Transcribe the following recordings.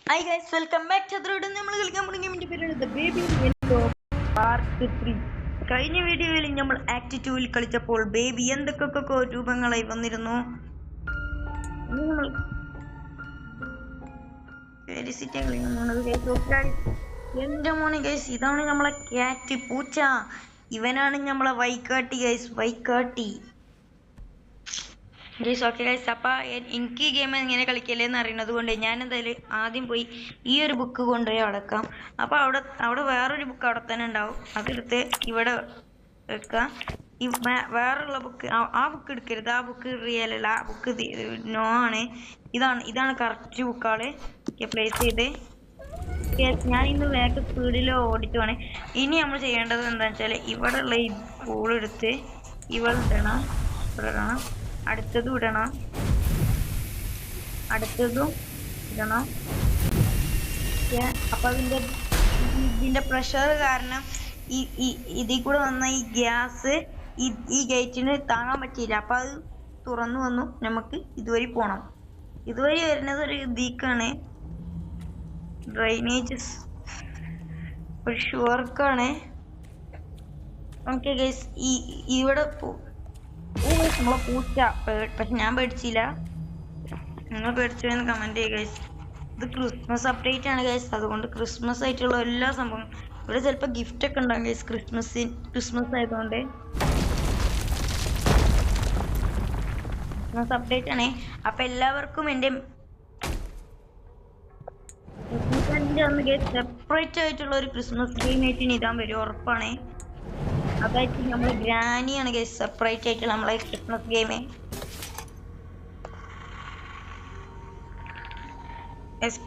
Hi guys, welcome back to the നമ്മൾ കളിക്കാൻ തുടങ്ങിയ പേരാണ് The Baby Yellow Part 3. കഴിഞ്ഞ വീഡിയോയിൽ നമ്മൾ ആക്ട് 2ൽ കളിച്ചപ്പോൾ ബേബി എന്തൊക്കെ രൂപങ്ങളായി വന്നിരുന്നു. എന്റെ മോനെ ഗൈസ്, ഇതാണ് നമ്മളെ ക്യാറ്റ് പൂച്ച. ഇവനാണ് നമ്മളെ വൈക്കാട്ടി ഗൈസ്, വൈക്കാട്ടി. ഓക്കെ ഗൈസ്, അപ്പം എനിക്ക് ഗെയിം എങ്ങനെ കളിക്കല്ലേന്ന് അറിയണത് കൊണ്ട് ഞാൻ എന്തായാലും ആദ്യം പോയി ഈ ഒരു ബുക്ക് കൊണ്ടുപോയി അടക്കാം. അപ്പോൾ അവിടെ വേറൊരു ബുക്ക് അവിടെ തന്നെ ഉണ്ടാവും. അതെടുത്ത് ഇവിടെ വെക്കാം. വേറുള്ള ബുക്ക് ആ ബുക്ക് എടുക്കരുത്. ആ ബുക്ക് റിയൽ അല്ല, ആ ബുക്ക് നോ ആണ്. ഇതാണ് കറക്റ്റ് ബുക്കാള്. പ്ലേസ് ചെയ്ത് ഞാൻ ഇന്ന് വേഗം സ്പീഡിൽ ഓടിച്ചുവാണ്. ഇനി നമ്മൾ ചെയ്യേണ്ടത് എന്താണെന്ന് വെച്ചാൽ ഇവിടെ ഉള്ള ഈ ബോൾ എടുത്ത് ഇവിടെ ഇടണം. അടുത്തതും ഇടണം, അടുത്തതും ഇടണം. അപ്പൊ ഇതിന്റെ പ്രഷർ കാരണം ഇതിൽ കൂടെ വന്ന ഈ ഗ്യാസ് ഈ ഗേറ്റിന് താങ്ങാൻ പറ്റിയില്ല. അപ്പൊ അത് തുറന്നു വന്നു. നമുക്ക് ഇതുവഴി പോണം. ഇതുവഴി വരുന്നത് ഒരു ദീക്കാണ്, ഡ്രൈനേജ് ഒരു ഷുവർക്കാണ്. ഓക്കെ ഗൈസ്, ഇവിടെ നമ്മളെ പൂച്ച. പക്ഷെ ഞാൻ പേടിച്ചില്ല. നിങ്ങൾ പേടിച്ചതെന്ന് കമന്റ് ചെയ്യുക ഗൈസ്. ഇത് ക്രിസ്മസ് അപ്ഡേറ്റ് ആണ് ഗൈസ്, അതുകൊണ്ട് ക്രിസ്മസ് ആയിട്ടുള്ള എല്ലാ സംഭവം ഇവിടെ ചിലപ്പോൾ ഗിഫ്റ്റ് ഒക്കെ ഉണ്ടാകും ഗൈസ്. ക്രിസ്മസ് ആയതുകൊണ്ട് ക്രിസ്മസ് അപ്ഡേറ്റ് ആണ്. അപ്പൊ എല്ലാവർക്കും എൻ്റെ സെപ്പറേറ്റ് ആയിട്ടുള്ള ഒരു ക്രിസ്മസ് ഗെയിം ആയിട്ട് ഇടാൻ വരും, ഉറപ്പാണ്. അതായിട്ട് നമ്മൾ ഗ്രാനിയാണ് ഗൈസ്, സെപ്പറേറ്റ് ആയിട്ടുള്ള നമ്മളെ ക്രിസ്മസ് ഗെയിം.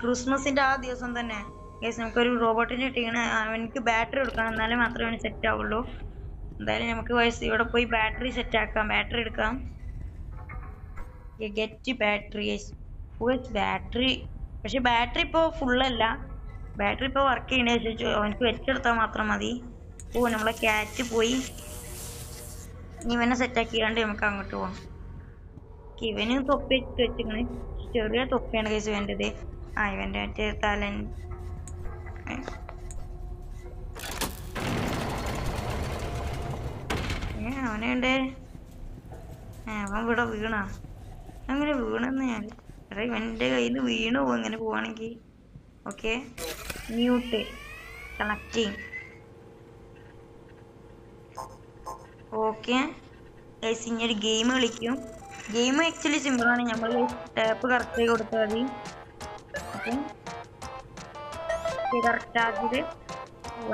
ക്രിസ്മസിന്റെ ആ ദിവസം തന്നെ ഗൈസ് നമുക്കൊരു റോബോട്ടിനെ കിട്ടിയാണ്. അവനക്ക് ബാറ്ററി എടുക്കണം, എന്നാലേ മാത്രമേ അവന് സെറ്റ് ആവുള്ളൂ. എന്തായാലും നമുക്ക് വയസ്സ് ഇവിടെ പോയി ബാറ്ററി സെറ്റ് ആക്കാം. ബാറ്ററി എടുക്കാം. Get battery guys. ബാറ്ററി പക്ഷെ ബാറ്ററി ഇപ്പോൾ ഫുള്ളല്ല. ബാറ്ററി ഇപ്പോൾ വർക്ക് ചെയ്യണ അവനക്ക് വെച്ചെടുത്താൽ മാത്രം മതി. നമ്മളെ ക്യാറ്റ് പോയി. ഇവനെ സെറ്റാക്കിയാണ്ട് നമുക്ക് അങ്ങോട്ട് പോവാം. ഇവന് തൊപ്പി വെച്ചിരിക്കണ്, ചെറിയ തൊപ്പിയാണ് കേസ് വേണ്ടത്. ഇവന്റെ മറ്റേ തലൻ അവനുണ്ട്. അവൻ ഇവിടെ വീണ അങ്ങനെ വീണെന്ന് ഞാൻ ഇവന്റെ കയ്യിൽ നിന്ന് വീണു പോകും ഇങ്ങനെ പോവാണെങ്കിൽ. Okay, mute connecting. Okay guys, ഇനി ഒരു ഗെയിം കളിക്കും. ഗെയിം ആക്ച്വലി സിമ്പിളാണ്. നമ്മൾ ടാപ്പ് കറക്റ്റ് കൊടുത്താൽ മതി. അപ്പം കറക്റ്റ് ആക്കിയത്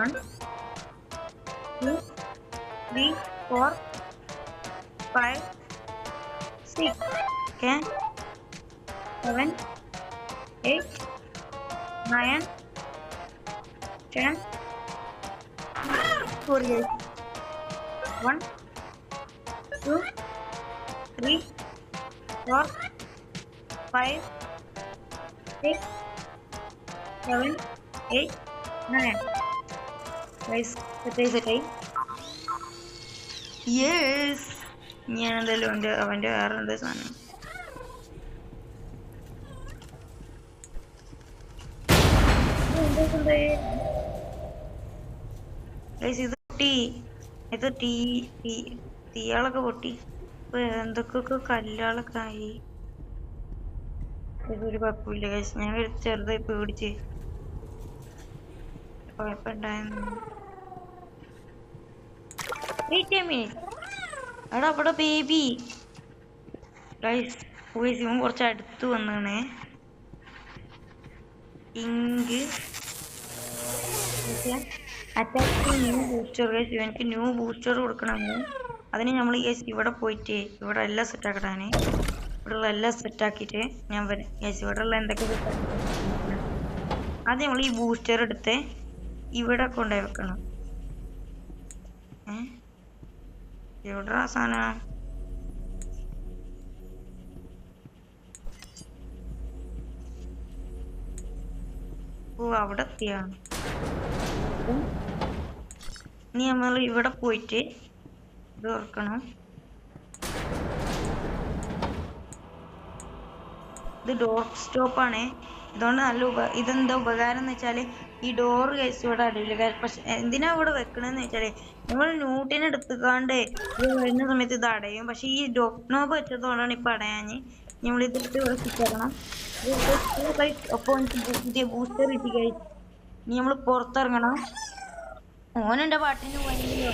1 2 3 4 5 6 ഓക്കെ 7 8 9 10 4 1 2 3 4 5 6 7 8 9 സെറ്റായി. യെസ്, ഞാൻ എന്തായാലും അവൻ്റെ വേറെ എന്താ സാധനം ഇത് പൊട്ടി. ഇത് തീയാളൊക്കെ പൊട്ടി. ഇപ്പൊ എന്തൊക്കെ കല്ലാളൊക്കെ ആയി. ഇതൊരു കുഴപ്പമില്ല ഗൈസ്, ഞാൻ ചെറുതായി പേടിച്ച് കുഴപ്പമുണ്ടായിരുന്നു. എടാ അവിടെ ബേബി ഗൈസ്. ഇവൻ കുറച്ച് അടുത്ത് വന്നാണ്. ഇങ്ക് ന്യൂ ബൂസ്റ്റർ ഗൈസ്. ഇവനക്ക് ന്യൂ ബൂസ്റ്റർ കൊടുക്കണം. അതിന് നമ്മൾ ഇവിടെ പോയിട്ട് ഇവിടെ എല്ലാം സെറ്റാക്കട്ടാണ്. ഇവിടെയുള്ള എല്ലാം സെറ്റാക്കിയിട്ട് ഞാൻ ഇവിടെയുള്ള എന്തൊക്കെ ആദ്യം നമ്മൾ ഈ ബൂസ്റ്റർ എടുത്ത് ഇവിടെ കൊണ്ടുപോയി വെക്കണം. എവിടെ ആ സാധനം? അവിടെ എത്തിയാണ്. ഇനി നമ്മൾ ഇവിടെ പോയിട്ട് ഇത് തുറക്കണം. ഇത് ഡോർ സ്റ്റോപ്പാണ്. ഇതുകൊണ്ട് ഇതെന്താ ഉപകാരം എന്ന് വെച്ചാല് ഈ ഡോറ് കേസ് ഇവിടെ അടിയില്ല. പക്ഷെ എന്തിനാ ഇവിടെ വെക്കണെന്ന് വെച്ചാല് നമ്മൾ ന്യൂട്ടിനെ എടുത്തുകാണ്ട് ഇത് വരുന്ന സമയത്ത് ഇത് അടയും. പക്ഷെ ഈ നോബ് വെച്ചതുകൊണ്ടാണ് ഇപ്പൊ അടയാഞ്ഞ്. നമ്മൾ ഇതെടുത്ത് ഇവിടെ കിട്ടണം. അപ്പൊ എനിക്ക് പുതിയ ബൂസ്റ്റർ കിട്ടി കഴിച്ചു. ഇനി നമ്മള് പുറത്തിറങ്ങണം. ഓനെന്റെ പാട്ടിന് പോയെങ്കിലോ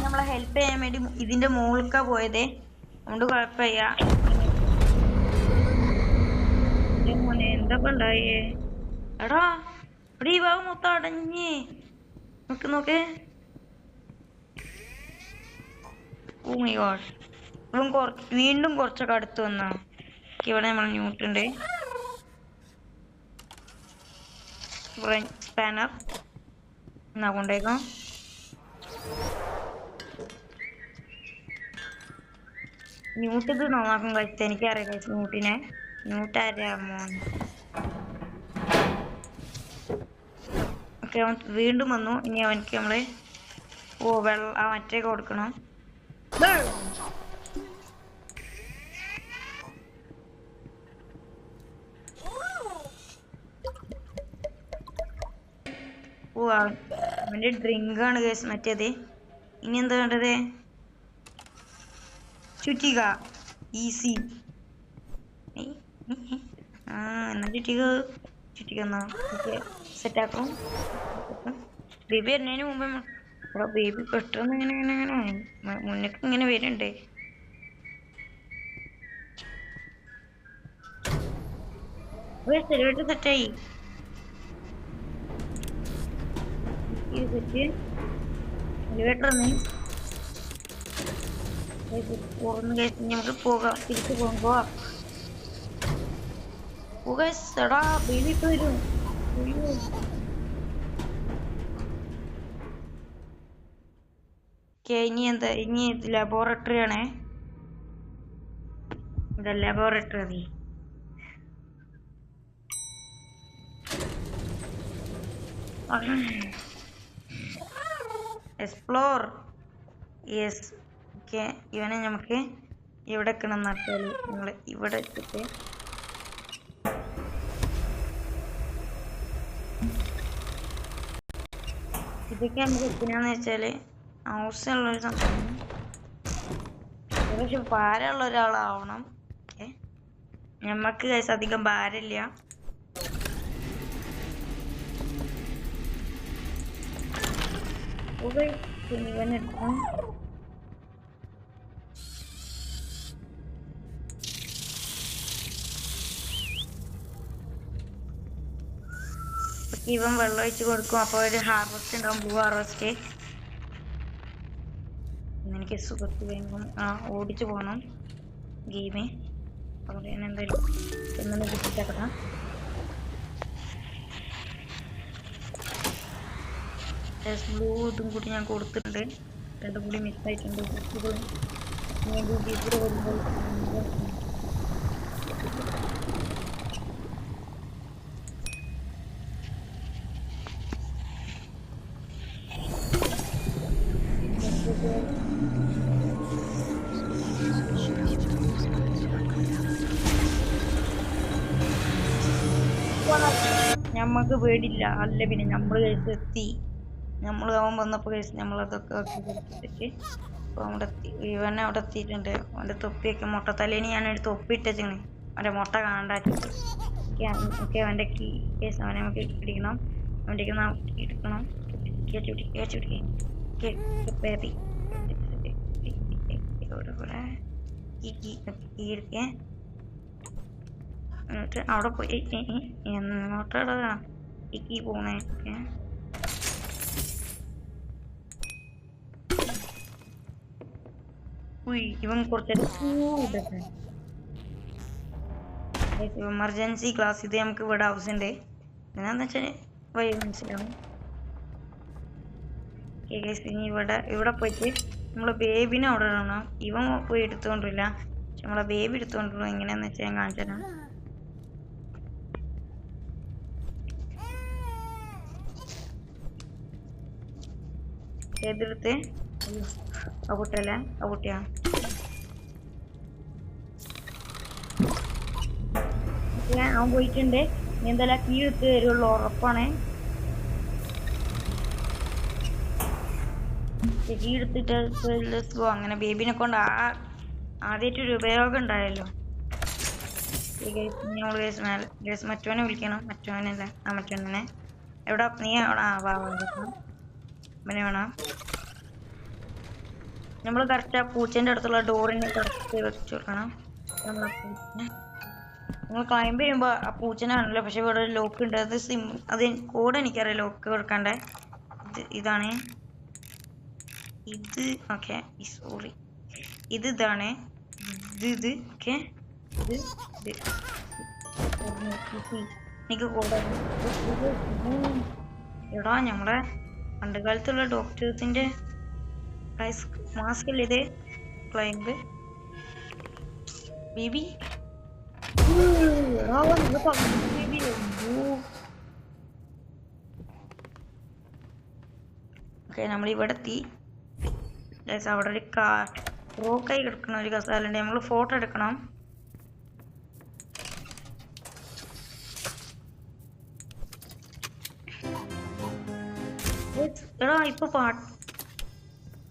നമ്മളെ ഹെൽപ്പ് ചെയ്യാൻ വേണ്ടി ഇതിന്റെ മുകൾക്കാ പോയതേ. അതുകൊണ്ട് കുഴപ്പമില്ല. മോനെ എന്താ ഉണ്ടായേ? എടാ ഇവിടെ ഈ ഭാഗം മൊത്തം അടഞ്ഞ് നോക്ക്. Oh my god. ഇവൻ വീണ്ടും കുറച്ചൊക്കെ അടുത്ത് വന്നാ. ഇവിടെ നമ്മൾ ന്യൂട്ടുണ്ട്. സ്പാനർ എന്നാ കൊണ്ടേക്കാം. ന്യൂട്ട് ഇത് നന്നാക്കും കഴിച്ച എനിക്കറിയാം കഴിച്ച ന്യൂട്ടിനെ. ന്യൂട്ടാരാമോ? ഓക്കെ, അവൻ വീണ്ടും വന്നു. ഇനി അവനക്ക് നമ്മള് മറ്റേ കൊടുക്കണം. അവന്റെ ഡ്രിങ്ക് ആണ് കേസ് മറ്റേത്. ഇനി എന്താ വേണ്ടത്? ചുറ്റിക ഈസി. എന്നാ ചുറ്റിക എന്നാ സെറ്റാക്കും. ബേബി വരുന്നതിന് മുമ്പേ ബേബി പെട്ടെന്ന് ഇങ്ങനെ മുന്നേക്ക് ഇങ്ങനെ വരുന്നുണ്ട്. സെറ്റ് സെറ്റായി. നമുക്ക് പോകാം. തിരിച്ചു പോകുമ്പോ ബേബി ഇപ്പൊ വരും. ഇനി എന്താ? ഇനി ലബോറട്ടറി ആണേ. Laboratory explore. യെസ്. ഓക്കെ, ഇവനെ നമുക്ക് ഇവിടെ വെക്കണം. നട്ടാൽ നമ്മള് ഇവിടെ വെച്ചിട്ട് ഇതൊക്കെ നമുക്ക് എത്തിനാന്ന് വെച്ചാല് ആവശ്യമുള്ളൊരു സംഭവം. പക്ഷെ ഭാരമുള്ള ഒരാളാവണം. ഞമ്മക്ക് അധികം ഭാരമില്ല. ഇവനെടുക്കാം. ഇവൻ വെള്ളം ഒഴിച്ച് കൊടുക്കും. അപ്പൊ ഒരു ഹാർവസ്റ്റ് ഉണ്ടാവും, ബ്ലൂ ഹാർവസ്റ്റ്. എനിക്ക് സുഖത്ത് വേണം. ഓടിച്ചു പോകണം ഗെയിമേ. അവിടെ ഞാൻ എന്തായാലും എന്നൊന്ന് കിട്ടിച്ചേക്കണം. ബ്ലൂ ഇതും കൂടി ഞാൻ കൊടുത്തിട്ടുണ്ട്. രണ്ടും കൂടി മിസ്സായിട്ടുണ്ട്. ഞമ്മക്ക് പേടില്ല. അല്ല പിന്നെ നമ്മള് എത്തി. അവൻ വന്നപ്പോ നമ്മളതൊക്കെ കൊടുത്തിട്ട് അപ്പൊ അവിടെ ഇവനെ അവിടെ എത്തിയിട്ടുണ്ട്. അവന്റെ തൊപ്പിയൊക്കെ മുട്ടത്തലേന് ഞാനൊരു തൊപ്പി ഇട്ടേച്ചാണ്. അവന്റെ മുട്ട കാണാണ്ടിട്ട്. അവന്റെ കേസ് അവനെ നമുക്ക് പിടിക്കണം. അവന്റെ എടുക്കണം. എന്നിട്ട് അവിടെ പോയി എന്നോട്ടാ പോണേ. ഇവൻ കുറച്ച് എമർജൻസി ക്ലാസ്. ഇത് നമുക്ക് ഇവിടെ ആവശ്യമുണ്ട്. എന്നാന്ന് വെച്ചാല് വഴി മനസ്സിലാവും. ഇനി ഇവിടെ പോയിട്ട് നമ്മളെ ബേബിനെ അവിടെ ഇടണം. ഇവൻ പോയി എടുത്തോണ്ടില്ല. പക്ഷെ നമ്മളെ ബേബി എടുത്തോണ്ടുള്ളൂ. എങ്ങനെയാന്ന് വെച്ചാൽ ഞാൻ കാണിച്ചു തരാം. ഏതെടുത്ത് ആ കുട്ടിയല്ലേ? ആ കുട്ടിയാ. അവൻ പോയിട്ടുണ്ട്. നീ എന്തായാലും കീ എടുത്ത് തരുള്ളൂ, ഉറപ്പാണേ. കീ എടുത്തിട്ട് അങ്ങനെ ബേബിനെ കൊണ്ട് ആദ്യമായിട്ടൊരു ഉപയോഗം ഉണ്ടായല്ലോ. മറ്റവനെ വിളിക്കണം. മറ്റവനല്ല, മറ്റവനെ എവിടെ നീ അവിടെ അവനെ വേണം. നമ്മൾ കറക്റ്റ് ആ പൂച്ചേൻ്റെ അടുത്തുള്ള ഡോറിനെ കറക്റ്റ് വെച്ച് കൊടുക്കണം. നമ്മൾ ക്ലൈംബ് ചെയ്യുമ്പോൾ ആ പൂച്ചനാണല്ലോ, പക്ഷെ ഇവിടെ ഒരു ലോക്ക് ഉണ്ട്. അത് കോഡ് എനിക്കറിയാം ലോക്ക് കൊടുക്കണ്ടേ. ഇതാണ് ഇത്. ഓക്കെ, സോറി, ഇതാണ് ഇത്. ഓക്കെ, എനിക്ക് കോഡ് എടാ നമ്മളെ പണ്ട് കാലത്തുള്ള ഡോക്ടേഴ്സിന്റെ മാസ്ക് അല്ലേ ഇത്? ക്ലൈംബ് ബേബി ഓക്കെ, നമ്മളിവിടെ എത്തി. അവിടെ ഒരു റോക്കായി കിടക്കണ ഒരു കസാലുണ്ട്. നമ്മൾ ഫോട്ടോ എടുക്കണം. എടാ ഇപ്പൊ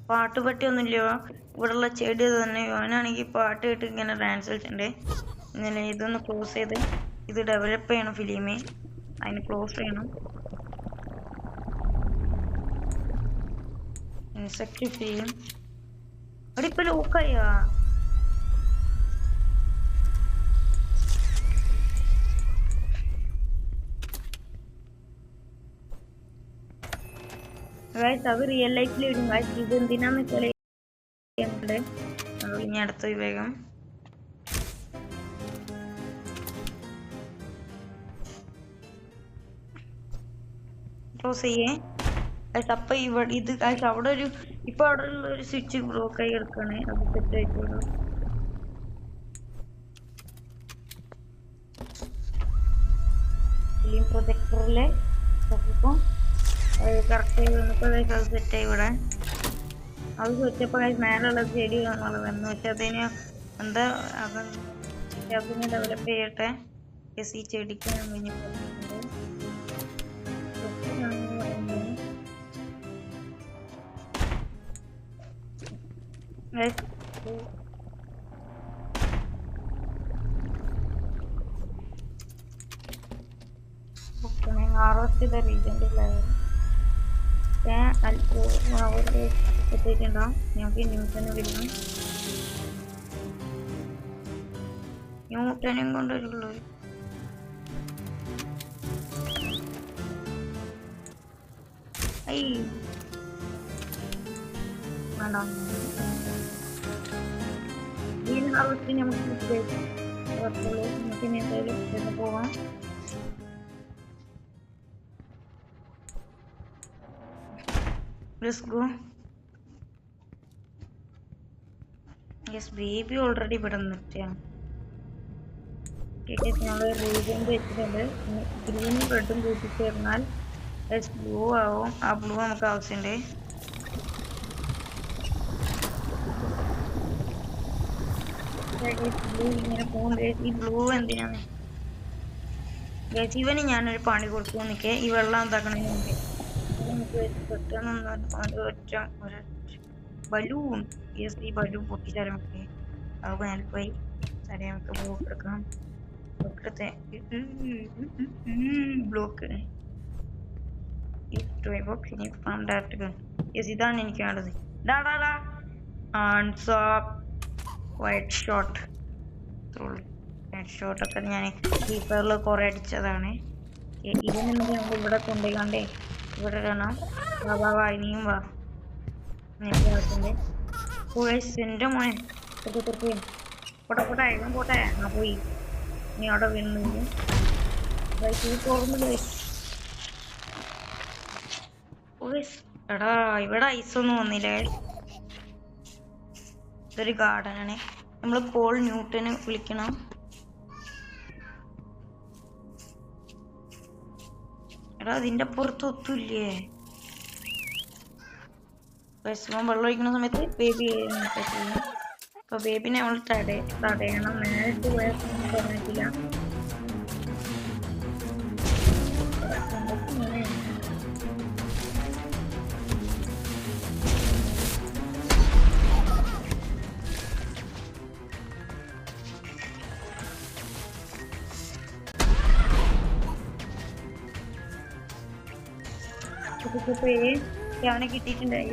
പാട്ട് പറ്റിയൊന്നുമില്ലയോ? ഇവിടെയുള്ള ചെടി തന്നെ. അവനാണെങ്കിൽ പാട്ട് കേട്ട് ഇങ്ങനെ ഡാൻസ് കളിച്ചിട്ടുണ്ട്. ഇന്നലെ ഇതൊന്ന് ക്ലോസ് ചെയ്ത് ഇത് ഡെവലപ്പ് ചെയ്യണം. ഫിലിമേ അതിന് ക്ലോസ് ചെയ്യണം. ഇൻസെക്ട് ഫിലിം അവിടെ ഇപ്പൊ ലോക്കായാ. അത് റിയൽ ലൈഫിൽ ഇടും. ഇത് എന്തിനാന്ന് വെച്ചാല് ഇനി അടുത്ത വിവേകം ക്ലോസ് ചെയ്യേ. അപ്പൊ ഇവിടെ ഇത് അവിടെ ഒരു ഇപ്പൊ അവിടെ ഉള്ള ഒരു സ്വിച്ച് ബ്ലോക്ക് ആയി കിടക്കാണ്. അത് സെറ്റ് ആയിക്കോളൂ. ഫിലിം പ്രൊജക്ടറിലെ ഇപ്പം കറക്റ്റ് വന്നപ്പോൾ അത് സെറ്റായി ഇവിടെ. അത് വെച്ചപ്പോൾ മേലുള്ള ചെടി വളർന്നു. പക്ഷെ അതിന് എന്താ അതിനെ ഡെവലപ്പ് ചെയ്യട്ടെ. ഈ ചെടിക്ക് ഹാർവെസ്റ്റ് ചെയ്ത റീജൻ്റെ ഫ്ലേവർ എത്തിയിട്ടുണ്ടാവും. ഞങ്ങൾക്ക് ന്യൂട്ടനെ വിടണം. ന്യൂട്ടനും കൊണ്ടൊരുള്ളൂ. ഗ്രീൻ ഹാർവെസ്റ്റിന് നമുക്ക് ഇനി എന്തായാലും പോവാം. Let's go. Yes, baby already ഇവിടെ നിർത്തിയാണ്. ഞങ്ങൾ റീജൻ വെച്ചിട്ടുണ്ട്. ഗ്രീനും റെഡും കൂട്ടി ചേർന്നാൽ ബ്ലൂ ആവും. ആ ബ്ലൂ നമുക്ക് ആവശ്യമുണ്ട്. ബ്ലൂ ഇങ്ങനെ പോകുന്നുണ്ട്. ഈ ബ്ലൂ എന്തിനാണ്? ഇവന് ഞാനൊരു പണി കൊടുത്തു. നിൽക്കേ ഈ വെള്ളം എന്താക്കണമെന്ന് മുമ്പേ ബലൂൺ. യെസ്, ഈ ബലൂൺ പൊട്ടിച്ചാലും നമുക്ക് അത് മേൽപ്പോയി സാറേ നമുക്ക് ബ്ലോക്ക് എടുക്കാം. ബ്ലോക്ക് യെസ്, ഇതാണ് എനിക്ക് വേണ്ടത്. വൈറ്റ് ഷോട്ട് ഷോട്ടൊക്കെ ഞാൻ കീപ്പറിൽ കുറെ അടിച്ചതാണ്. ഇതിന് നമ്മൾ ഇവിടെ കൊണ്ടുപോയിക്കാണ്ടേ ഇവിടെ ഇടണം. വാ ഇനിയും വാ. എന്റെ മോനെ പോട്ടെ ഇവൻ പോട്ടെ. പോയി നീ അവിടെ വീണു തുറന്നു. എടാ ഇവിടെ ഐസൊന്നും വന്നില്ലേ. ഇതൊരു ഗാർഡനാണ്. നമ്മൾ പോൾ ന്യൂട്ടന് വിളിക്കണം. എടാ അതിന്റെ പുറത്ത് ഒത്തുമില്ലേ. വെള്ളം ഒഴിക്കുന്ന സമയത്ത് ബേബി അപ്പൊ ബേബിനെ നമ്മൾ തടയണം. നേരിട്ട് പോയാൽ പറഞ്ഞിട്ടില്ല. അവനെ കിട്ടിയിട്ടുണ്ടായി.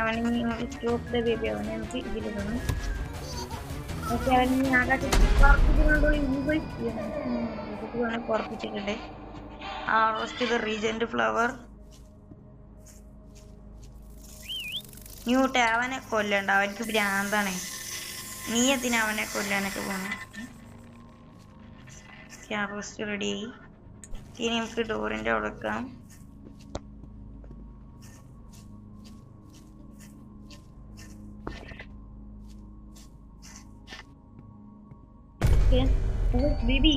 അവനെ സ്റ്റോപ്പ് ദ ബേബി അവനെ നമുക്ക് ഇതിലിടണം. ഓക്കെ, അവന് ആകാശ പുറപ്പിച്ചിട്ടുണ്ട്. Harvest the regent flower. ന്യൂട്ട് അവനെ കൊല്ലണ്ട, അവനക്ക് ഭ്രാന്താണ്. നീ എത്തിനാ അവനെ കൊല്ലാനൊക്കെ പോണു. ഹാർവെസ്റ്റ് റെഡിയായി. ഇനി നമുക്ക് ഡോറിന്റെ അവിടെ വെക്കാം. Baby.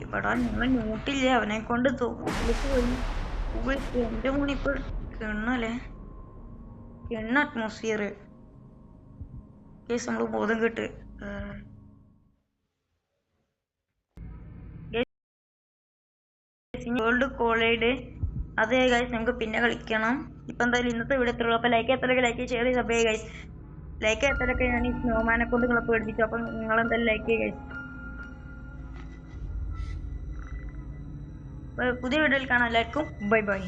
ഇവിടെ ഞങ്ങൾ ന്യൂട്ടില്ല, അവനെ കൊണ്ട് പോയി. എന്റെ മോനിപ്പോ കിണ്ണല്ലേ, കിണ്ണ അറ്റ്മോസ്ഫിയർ കേസ് നമ്മള് ബോധം കിട്ട്. വേൾഡ് കോളൈഡ് അതെ ഗൈസ്, നമുക്ക് പിന്നെ കളിക്കണം. ഇപ്പൊ എന്തായാലും ഇന്നത്തെ വീഡിയോ എത്രയുള്ളൂ. അപ്പൊ ലൈക്ക് എത്രയൊക്കെ ലൈക്ക് ഷെയർ ചെയ്ത് സബ് ഗൈസ്. ലൈക്ക് എത്രയൊക്കെ ഞാൻ ഈ സ്നോമാനെ കൊണ്ട് നിങ്ങളെ പേടിപ്പിച്ചു. അപ്പൊ നിങ്ങൾ എന്തായാലും ലൈക്ക് ചെയ്യുക ഗൈസ്. പുതിയ വീഡിയോയിൽ കാണാം. എല്ലാവർക്കും ബൈ ബൈ.